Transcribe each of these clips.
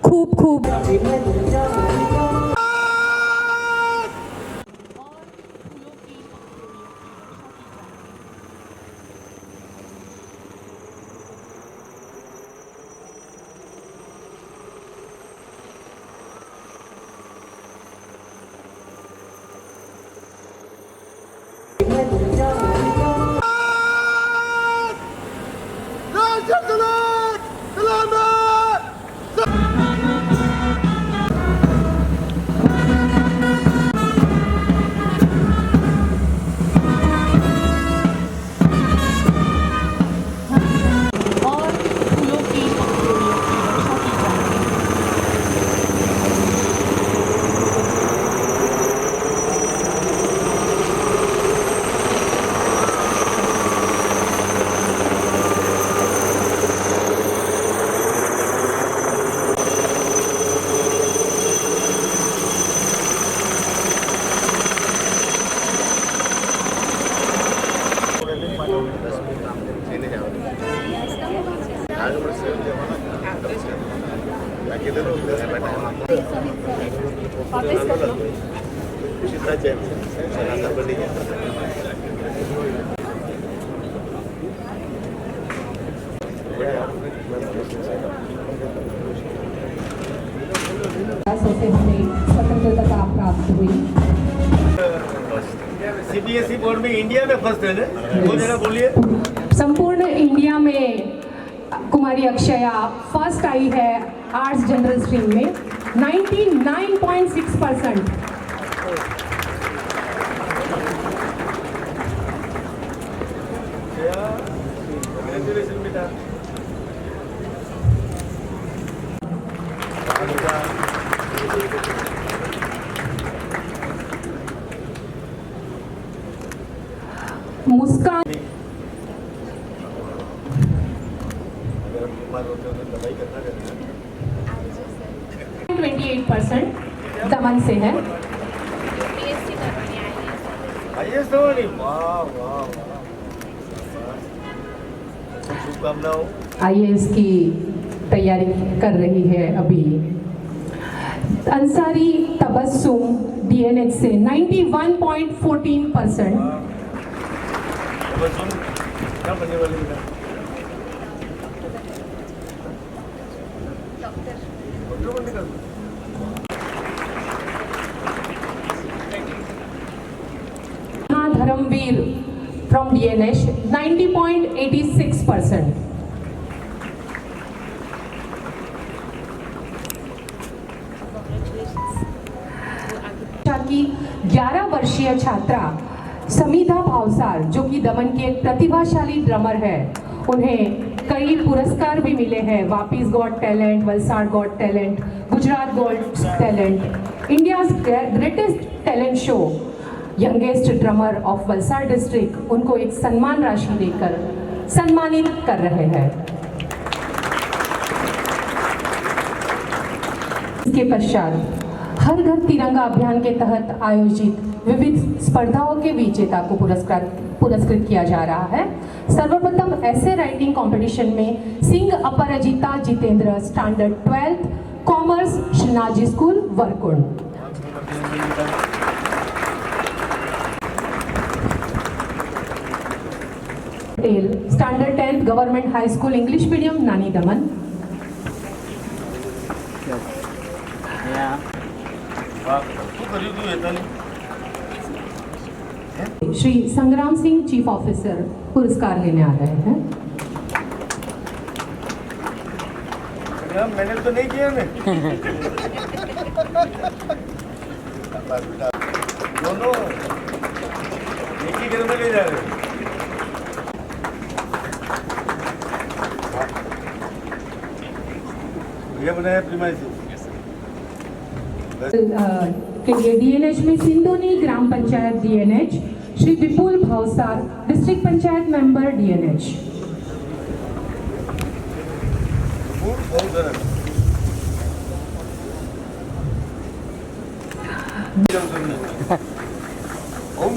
खूब खूब से हमें स्वतंत्रता प्राप्त हुई। सीबीएसई बोर्ड में इंडिया में फर्स्ट है ना, वो जरा बोलिए। संपूर्ण इंडिया में कुमारी अक्षया फर्स्ट आई है आर्ट्स जनरल स्ट्रीम में 99.6%। कांग्रेचुलेशन बेटा। मुस्कान 28% दमन से है। आईएएस धवनी, वाह वाह वाह, शुभकामनाओं। आईएएस की तैयारी कर रही है अभी। अंसारी तबस्सुम डीएनएच से 91.14%। तबस्सुम क्या बनने वाली है? डॉक्टर बनने का। Dharmveer from DNH 90.86%। की 11 वर्षीय छात्रा समीधा भावसार, जो कि दमन की एक प्रतिभाशाली ड्रमर है, उन्हें कई पुरस्कार भी मिले हैं। Vapi's got talent, Valsad got talent, Gujarat got talent, India's greatest talent show. Youngest drummer of Valsad district उनको एक सम्मान राशि देकर सम्मानित कर रहे हैं। इसके पश्चात हर घर तिरंगा अभियान के तहत आयोजित विविध स्पर्धाओं के विजेता को पुरस्कृत किया जा रहा है। सर्वप्रथम ऐसे राइटिंग कंपटीशन में Singh Aparajita Jitendra standard 12th commerce श्रीनाजी school Varkund. Patel standard 10th government high school English medium Nani Daman. Shri संग्राम सिंह चीफ ऑफिसर पुरस्कार लेने आ रहे हैं। मैंने तो नहीं किया दोनों एक ही घर में ले जा रहे हैं। भैया बनाया प्रीमाइस के लिए डीएनएच में सिंधुनी gram panchayat DNH Shri Vipul Bhavsar district panchayat member DNH.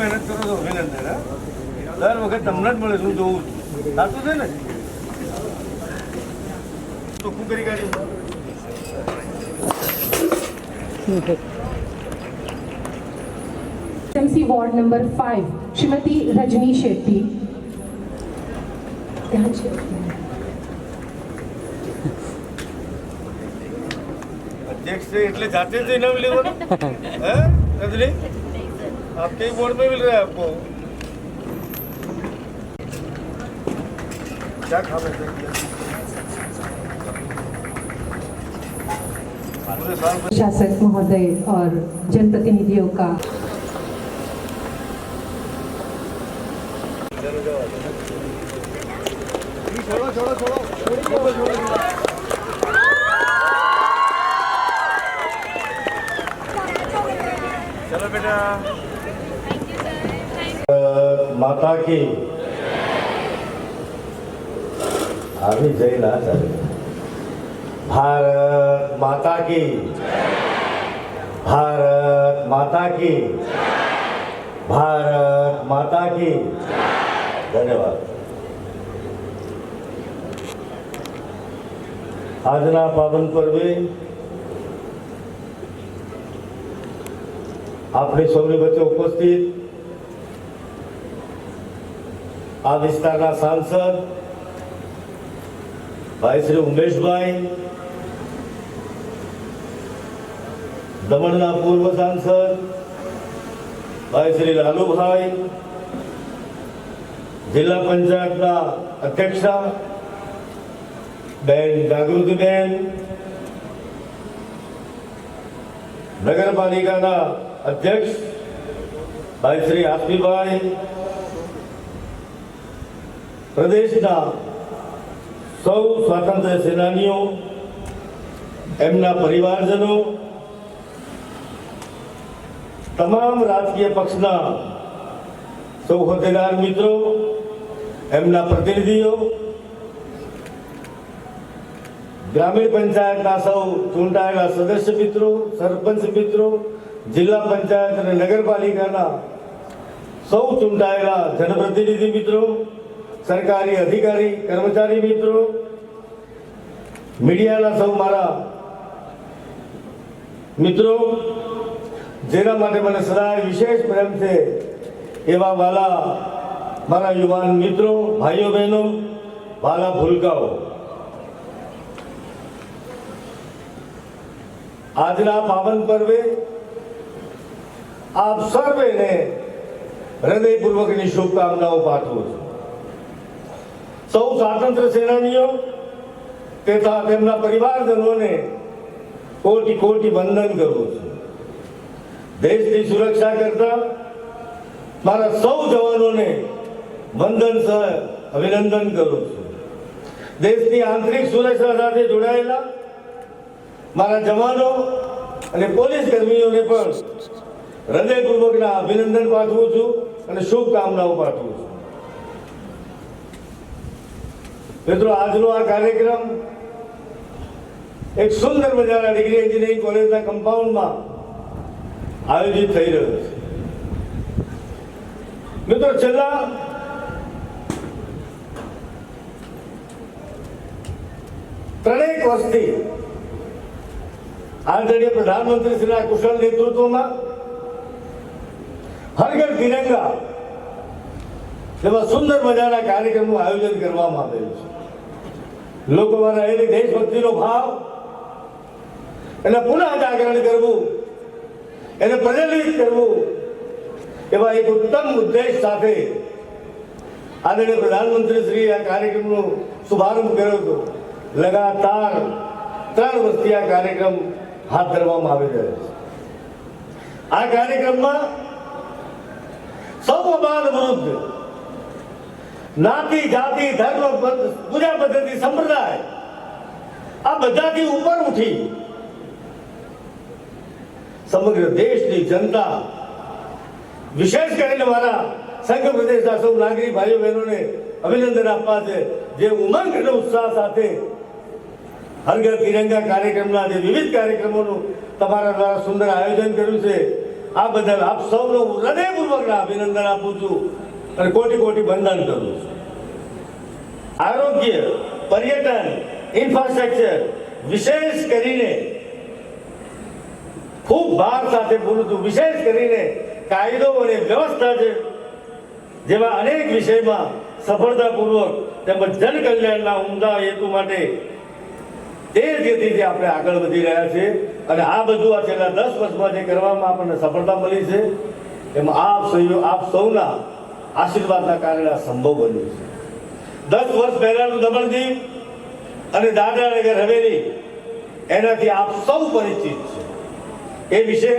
मेहनत करो तो अभिनंदन है। दर वक्त તમને જ મળે શું જોઉં છું સાચું છે ને તો શું કરી કાઢ્યું MC ward number 5 Shrimati Rajni Shetty. अध्यक्ष से એટલે जाते थे इनाम लेवाना है रजनी आपके ही बोर्ड में मिल रहा है आपको क्या खाना चाहिए शासक महोदय और जनप्रतिनिधियों का चलो बेटा माता की आम्ही जय ना चालेल भारत माता की भारत माता की भारत माता की धन्यवाद આજના પાવન પર્વે આપણી સૌની વચ્ચે ઉપસ્થિત આ વિસ્તારના સાંસદ ભાઈ શ્રી ઉમેશભાઈ, દમણના પૂર્વ સાંસદ ભાઈ શ્રી લાલુભાઈ, જિલ્લા પંચાયતના અધ્યક્ષા બેન જાગૃતિબેન, નગરપાલિકાના અધ્યક્ષ ભાઈ શ્રી આસફીભાઈ, પ્રદેશના સૌ સ્વાતંત્ર્ય સેનાનીઓ, એમના પરિવારજનો, તમામ રાજકીય પક્ષના સૌ હોદ્દેદાર મિત્રો, એમના પ્રતિનિધિઓ, ગ્રામીણ પંચાયતના સૌ ચૂંટાયેલા સદસ્ય મિત્રો, સરપંચ મિત્રો, જિલ્લા પંચાયત અને નગરપાલિકાના સૌ ચૂંટાયેલા જનપ્રતિનિધિ મિત્રો, સરકારી અધિકારી કર્મચારી મિત્રો, મીડિયાના સૌ મારા મિત્રો, જેના માટે મને સદાય વિશેષ પ્રેમ છે એવા વાલા મારા યુવાન મિત્રો, ભાઈઓ બહેનો, વાલા ભૂલકાઓ, આજના પાવન પર્વે આપ સર્વેને હૃદયપૂર્વકની શુભકામનાઓ પાઠવું છું. સૌ સ્વાતંત્ર્ય સેનાનીઓ તથા તેમના પરિવારજનોને કોટી કોટી વંદન કરું છું. દેશની સુરક્ષા કરતા મારા સૌ જવાનોને વંદન સહ અભિનંદન કરું છું. દેશની આંતરિક સુરક્ષા સાથે જોડાયેલા મારા જવાનો અને પોલીસ કર્મીઓને પણ હૃદયપૂર્વકના અભિનંદન પાઠવું છું અને શુભકામનાઓ પાઠવું છું. મિત્રો, આજનો આ કાર્યક્રમ એક સુંદર મજાના ડિગ્રી એન્જિનિયરિંગ કોલેજના કમ્પાઉન્ડમાં આયોજિત થઈ રહ્યો છે. મિત્રો, છેલ્લા 3 વર્ષથી આદરણીય પ્રધાનમંત્રીશ્રીના કુશળ નેતૃત્વમાં હર ઘર તિરંગા જેવા સુંદર મજાના કાર્યક્રમનું આયોજન કરવામાં આવેલું છે. લોકોમાં રહેલી દેશભક્તિનો ભાવ એને પુનઃ જાગરણ કરવું, એને પ્રજ્વલિત કરવું એવા એક ઉત્તમ ઉદ્દેશ સાથે આદરણીય પ્રધાનમંત્રીશ્રીએ આ કાર્યક્રમનો શુભારંભ કર્યો હતો. લગાતાર 3 વર્ષથી આ કાર્યક્રમ હાથ ધરવામાં આવી રહ્યો છે. આ કાર્યક્રમમાં સૌ અબાલ વૃદ્ધ, જ્ઞાતિ, જાતિ, ધર્મ, પૂજા પદ્ધતિ, સંપ્રદાય આ બધાથી ઉપર ઉઠી સમગ્ર દેશની જનતા, વિશેષ કરીને મારા સંઘ પ્રદેશના સૌ નાગરિક ભાઈઓ બહેનોને અભિનંદન આપવા છે, જે ઉમંગ અને ઉત્સાહ સાથે હર ઘર તિરંગા કાર્યક્રમના જે વિવિધ કાર્યક્રમોનું તમારા દ્વારા સુંદર આયોજન કર્યું છે. આ બદલ આપ સૌનો હૃદયપૂર્વકના અભિનંદન આપું છું અને કોટી કોટી વંદન કરું છું. આરોગ્ય, પર્યટન, ઇન્ફ્રાસ્ટ્રક્ચર, વિશેષ કરીને ખૂબ ભાર સાથે બોલું છું. વિશેષ કરીને કાયદો અને વ્યવસ્થા છે જેવા અનેક વિષયમાં સફળતાપૂર્વક તેમજ જનકલ્યાણના ઉમદા હેતુ માટે તે ગતિથી આપણે આગળ વધી રહ્યા છીએ અને આ બધું આ છેલ્લા 10 વર્ષમાં જે કરવામાં આપણને સફળતા મળી છે એમાં આપ સૌના આશીર્વાદના કારણે આ સંભવ બન્યું છે. 10 વર્ષ પહેલાનું દમણ દીવ અને દાદરા નગર હવેલી એનાથી આપ સૌ પરિચિત છે. એ વિશે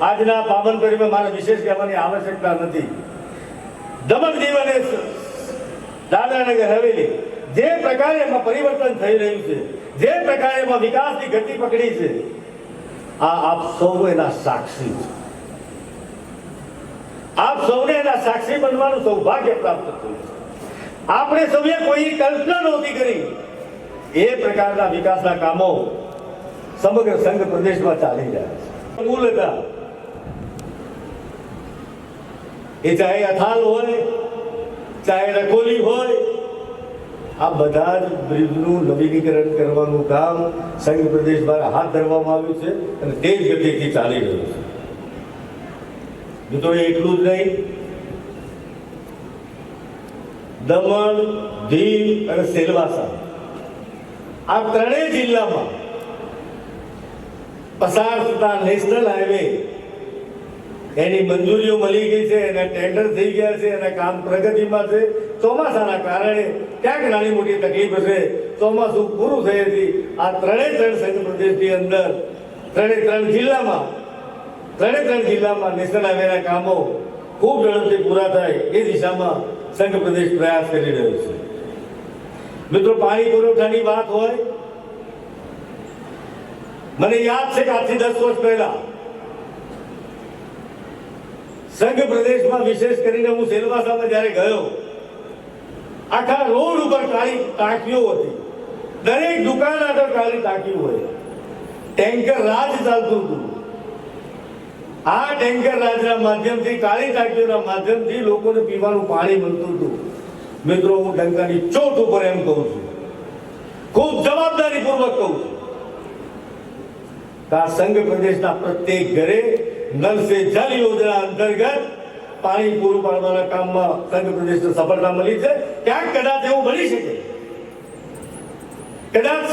આજના પાવન પર્વમાં મારે વિશેષ કહેવાની આવશ્યકતા નથી. દમણ દીવ અને દાદરા નગર હવેલી જે પ્રકારે એમાં પરિવર્તન થઈ રહ્યું છે, જે પ્રકારે એમાં વિકાસની ગતિ પકડી છે, આ આપ સૌ એના સાક્ષી છે. આપ સૌને એના સાક્ષી બનવાનું સૌભાગ્ય પ્રાપ્ત થયું છે. આપણે સૌએ કોઈ કલ્પના નહોતી કરી એ પ્રકારના વિકાસના કામો સમગ્ર સંઘ પ્રદેશમાં ચાલી રહ્યા છે. મૂળ હતા એ ચાહે અથાલ હોય, ચાહે રકોલી હોય, આ બધા જ બ્રિજનું નવીનીકરણ કરવાનું કામ સંઘ પ્રદેશ દ્વારા હાથ ધરવામાં આવ્યું છે અને તે જ ગતિથી ચાલી રહ્યું છે. મિત્રો એટલું જ નહીં, દમણ, દીવ અને સેલવાસા આ ત્રણેય જિલ્લામાં પસાર થતા નેશનલ હાઈવે એની મંજૂરીઓ મળી ગઈ છે, એના ટેન્ડર થઈ ગયા છે, એના કામ પ્રગતિમાં છે. ચોમાસાના કારણે ક્યાંક નાની મોટી તકલીફ હશે. ચોમાસું પૂરું થયેથી આ ત્રણ સંઘ પ્રદેશની અંદર ત્રણ જિલ્લામાં નેશનલ હાઈવેના કામો ખૂબ ઝડપથી પૂરા થાય એ દિશામાં સંઘ પ્રદેશ પ્રયાસ કરી રહ્યો છે. મિત્રો, પાણી પુરવઠાની વાત હોય, મને યાદ છે કે આજથી 10 વર્ષ પહેલા સંઘ પ્રદેશમાં વિશેષ કરીને હું સેલવાસામાં જ્યારે ગયો, આખા રોડ ઉપર કાળી ટાંકીઓ હતી. દરેક દુકાન આગળ કાળી ટાંકીઓ હોય. ટેન્કર રાજ ચાલતું હતું. આ ટેન્કર રાજના માધ્યમથી, કાળી ટાંકીઓના માધ્યમથી લોકોને પીવાનું પાણી મળતું હતું. મિત્રો, હું ડંકાની ચોટ ઉપર એમ કહું છું, ખૂબ જવાબદારીપૂર્વક કહું છું કે આ સંઘ પ્રદેશના પ્રત્યેક ઘરે નલ સે જલ યોજના અંતર્ગત પાણી પૂરું પાડવાના કામમાં સંઘ પ્રદેશને સફળતા મળી છે. ક્યાંક કદાચ એવું બની શકે, કદાચ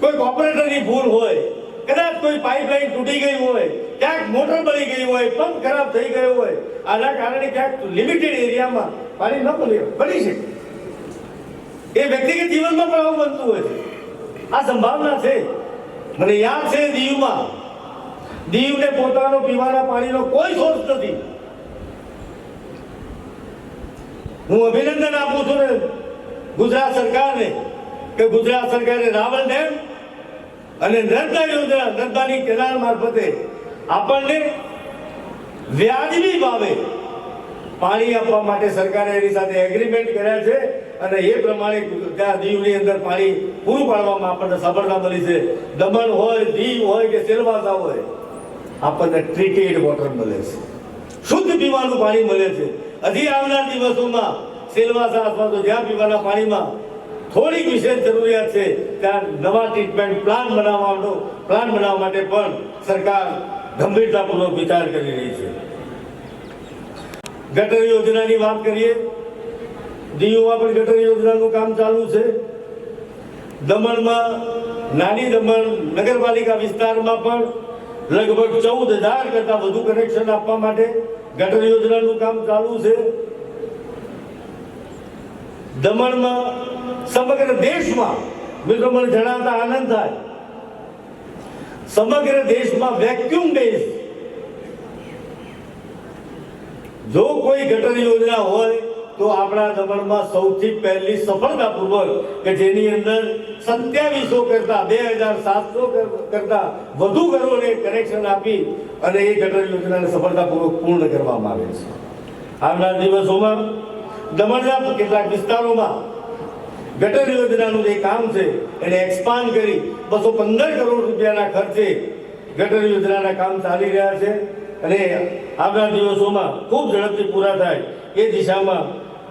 કોઈ ઓપરેટરની ભૂલ હોય, કદાચ કોઈ પાઇપલાઇન તૂટી ગઈ હોય, ક્યાંક મોટર બળી ગઈ હોય, પંપ ખરાબ થઈ ગયો હોય, આના કારણે ક્યાંક લિમિટેડ એરિયામાં પાણી ન બની શકે. એ વ્યક્તિગત જીવનમાં પણ આવું બનતું હોય છે. આ સંભાવના છે. મને યાદ છે, દીવને પોતાનો પીવાના પાણીનો કોઈ સોર્સ નથી. હું અભિનંદન આપું છું ને ગુજરાત સરકારને કે ગુજરાત સરકારે રાવલ ડેમ અને નર્મદા યોજના, નર્મદાની કેનાલ મારફતે આપણને વ્યાજબી ભાવે પાણી આપવા માટે સરકારે એની સાથે એગ્રીમેન્ટ કર્યા છે અને એ પ્રમાણે ત્યાં દીવની અંદર પાણી પૂરું પાડવામાં આપણને સફળતા મળી છે. દમણ હોય, દીવ હોય કે સેલવાસા હોય, આપણને ટ્રીટેડ વોટર મળે છે, શુદ્ધ પીવાનું પાણી મળે છે. હજી આવનાર દિવસોમાં સેલવાસા અથવા તો જ્યાં પીવાના પાણીમાં થોડીક વિશેષ જરૂરિયાત છે ત્યાં નવા ટ્રીટમેન્ટ પ્લાન બનાવવા માટે પણ સરકાર ગંભીરતાપૂર્વક વિચાર કરી રહી છે. ગટર યોજનાની વાત કરીએ, દીવમાં પણ ગટર યોજનાનું કામ ચાલુ છે. દમણમાં નાની દમણ નગરપાલિકા વિસ્તારમાં પણ લગભગ 14,000 કરતા વધુ કનેક્શન આપવા માટે ગટર યોજનાનું કામ ચાલુ છે. દમણમાં સમગ્ર દેશમાં, મિત્રો મને જણાવતા આનંદ થાય, સમગ્ર દેશમાં વેક્યુમ બેઝ જો કોઈ ગટર યોજના હોય તો આપણા દમણમાં સૌથી પહેલી સફળતાપૂર્વક કે જેની અંદર 2700 કરતા 2700 કરતા વધુ ઘરોને કનેક્શન આપી અને એ ગટર યોજનાને સફળતાપૂર્વક પૂર્ણ કરવામાં આવે છે. આવનાર દિવસોમાં દમણના કેટલાક વિસ્તારોમાં ગટર યોજનાનું જે કામ છે એને એક્સપાન્ડ કરી 215 કરોડ રૂપિયાના ખર્ચે ગટર યોજનાના કામ ચાલી રહ્યા છે અને આવનાર દિવસોમાં ખૂબ ઝડપથી પૂરા થાય એ દિશામાં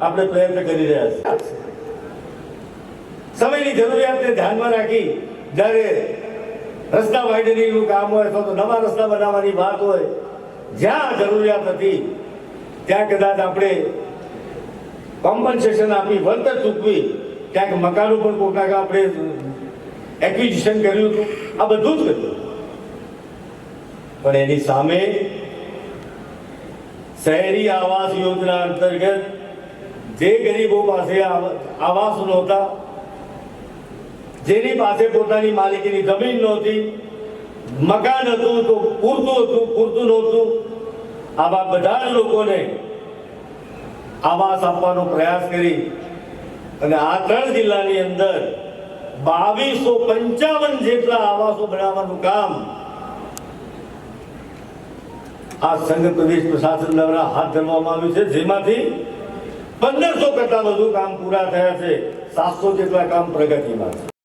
આપણે પ્રયત્ન કરી રહ્યા છીએ. સમયની જરૂરિયાતને ધ્યાનમાં રાખી જ્યારે રસ્તા વાઇડનિંગનું કામ હોય અથવા તો નવા રસ્તા બનાવવાની વાત હોય, જ્યાં જરૂરિયાત હતી ત્યાં કદાચ આપણે કોમ્પન્સેશન આપી, વળતર ચૂકવી, ક્યાંક મકાનો પણ કોઈક આપણે એક્વિઝિશન કર્યું હતું, આ બધું જ કર્યું. પણ એની સામે શહેરી આવાસ યોજના અંતર્ગત જે ગરીબો પાસે આવાસ નહોતા, જેની પાસે પોતાની માલિકીની જમીન નહોતી, મકાન હતું તો પૂરતું નહોતું, આવા બધા લોકોને આવાસ આપવાનો પ્રયાસ કરી અને આ 3 જિલ્લાની અંદર 2255 જેટલા આવાસો બનાવવાનું કામ આ સંઘ પ્રદેશ પ્રશાસન દ્વારા હાથ ધરવામાં આવ્યું છે, જેમાંથી 1500 કરતા વધુ કામ પૂરા થયા છે, 700 જેટલા કામ પ્રગતિમાં છે.